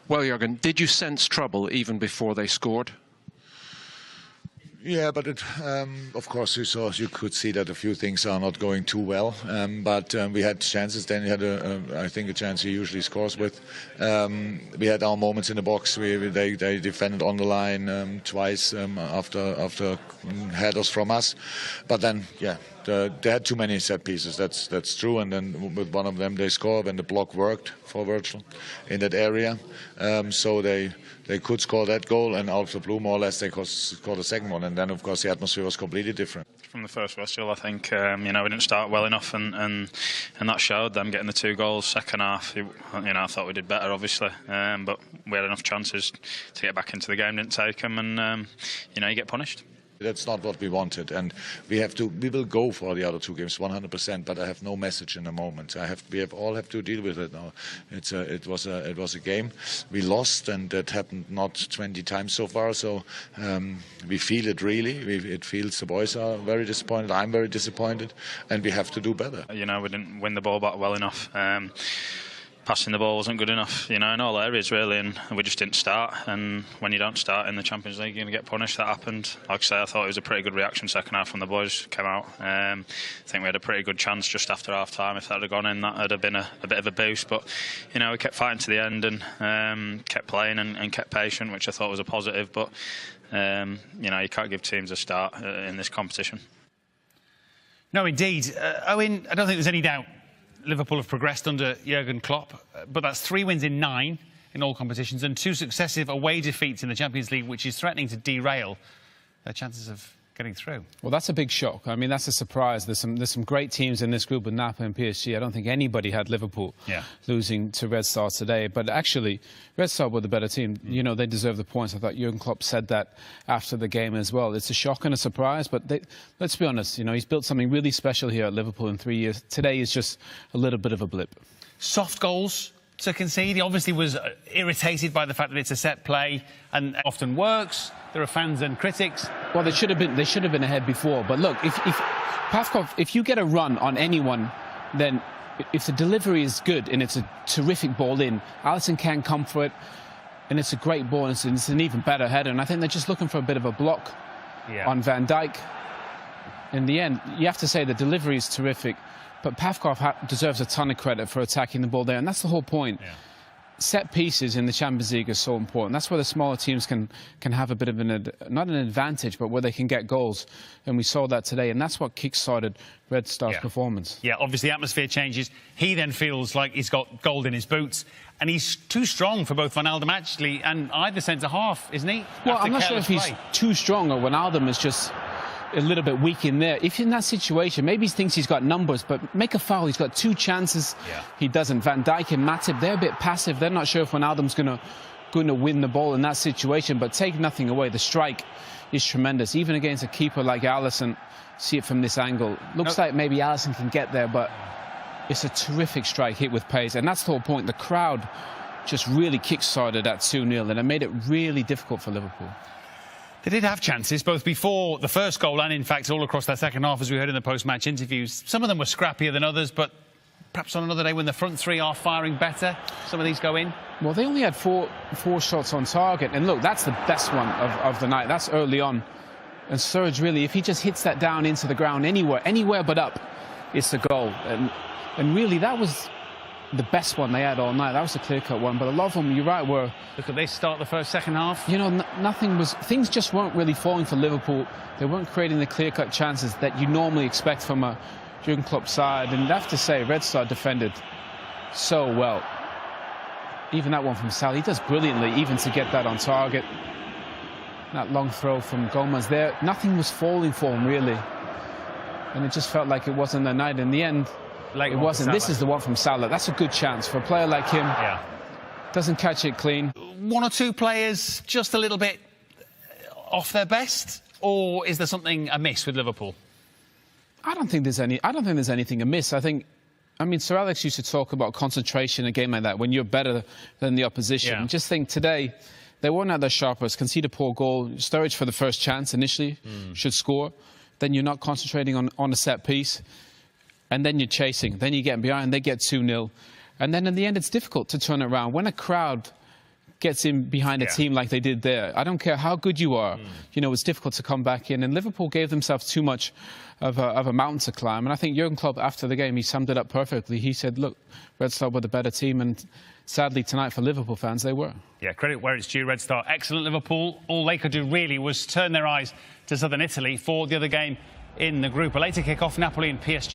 Well, Jürgen, did you sense trouble even before they scored? Yeah, but of course you could see that a few things are not going too well. But we had chances. Then he had I think a chance he usually scores with. We had our moments in the box. They defended on the line twice after headers from us. But then they had too many set pieces. That's true. And then with one of them they scored when the block worked for Virgil in that area. So they could score that goal, and out of the blue, more or less, they could score the second one. And then, of course, the atmosphere was completely different. From the first whistle, I think we didn't start well enough, and that showed. Them getting the 2 goals. Second half, I thought we did better, obviously, but we had enough chances to get back into the game, didn't take them, and you get punished. That's not what we wanted, and we will go for the other 2 games 100%. But I have no message in the moment. We all have to deal with it now. It was a game we lost, and that happened not 20 times so far. So we feel it really. It feels the boys are very disappointed. I'm very disappointed, and we have to do better. We didn't win the ball back well enough. Passing the ball wasn't good enough, in all areas really, and we just didn't start. And when you don't start in the Champions League, you're going to get punished. That happened. Like I say, I thought it was a pretty good reaction second half when the boys came out. I think we had a pretty good chance just after half time. If that had gone in, that would have been a bit of a boost. But we kept fighting to the end and kept playing and kept patient, which I thought was a positive. But you can't give teams a start in this competition. No, indeed, Owen. I don't think there's any doubt Liverpool have progressed under Jurgen Klopp, but that's 3 wins in 9 in all competitions and 2 successive away defeats in the Champions League, which is threatening to derail their chances of getting through. Well, that's a big shock. I mean, that's a surprise. There's some great teams in this group with Napoli and PSG. I don't think anybody had Liverpool losing to Red Star today. But actually, Red Star were the better team. They deserve the points. I thought Jurgen Klopp said that after the game as well. It's a shock and a surprise, but let's be honest, he's built something really special here at Liverpool in 3 years. Today is just a little bit of a blip. Soft goals to concede. He obviously was irritated by the fact that it's a set play and often works. There are fans and critics. Well, they should have been ahead before. But look, if Pavkov, if you get a run on anyone, then if the delivery is good and it's a terrific ball in, Alisson can come for it, and it's a great ball and it's an even better header. And I think they're just looking for a bit of a block on Van Dijk. In the end, you have to say the delivery is terrific, but Pavkov deserves a ton of credit for attacking the ball there, and that's the whole point. Set pieces in the Champions League are so important. That's where the smaller teams can have a bit of not an advantage, but where they can get goals. And we saw that today, and that's what kick-started Red Star's performance. Yeah, obviously the atmosphere changes. He then feels like he's got gold in his boots, and he's too strong for both Wijnaldum actually and either centre-half, isn't he? Well, I'm not sure if he's too strong or Wijnaldum is just a little bit weak in there. If in that situation, maybe he thinks he's got numbers, but make a foul. He's got 2 chances. He doesn't. Van Dijk and Matip, they're a bit passive. They're not sure if Wijnaldum's going to win the ball in that situation, but take nothing away. The strike is tremendous, even against a keeper like Alisson. See it from this angle. Looks like maybe Alisson can get there, but it's a terrific strike hit with pace, and that's the whole point. The crowd just really kick-started at 2-0, and it made it really difficult for Liverpool. They did have chances, both before the first goal and, in fact, all across that second half, as we heard in the post-match interviews. Some of them were scrappier than others, but perhaps on another day when the front 3 are firing better, some of these go in. Well, they only had four shots on target. And look, that's the best one of the night. That's early on. And Surge, really, if he just hits that down into the ground anywhere but up, it's a goal. And really, that was the best one they had all night. That was a clear-cut one, but a lot of them, you're right, were... Look at this start the first, second half. Things just weren't really falling for Liverpool. They weren't creating the clear-cut chances that you normally expect from a Jurgen Klopp side. And I have to say, Red Star defended so well. Even that one from Sal, he does brilliantly, even to get that on target. That long throw from Gomez there. Nothing was falling for him, really. And it just felt like it wasn't the night. In the end, it wasn't. This is the one from Salah. That's a good chance for a player like him. Doesn't catch it clean. 1 or 2 players just a little bit off their best, or is there something amiss with Liverpool? I don't think there's anything amiss. I mean, Sir Alex used to talk about concentration in a game like that when you're better than the opposition. Just think today they weren't at their sharpest. Concede a poor goal. Sturridge for the first chance initially should score. Then you're not concentrating on a set piece. And then you're chasing. Then you're getting behind. They get 2-0. And then in the end, it's difficult to turn it around. When a crowd gets in behind a team like they did there. I don't care how good you are. You know, it's difficult to come back in. And Liverpool gave themselves too much of a mountain to climb. And I think Jurgen Klopp, after the game, he summed it up perfectly. He said, look, Red Star were the better team. And sadly, tonight, for Liverpool fans, they were. Yeah, credit where it's due. Red Star, excellent Liverpool. All they could do, really, was turn their eyes to southern Italy for the other game in the group. A later kick-off, Napoli and PSG.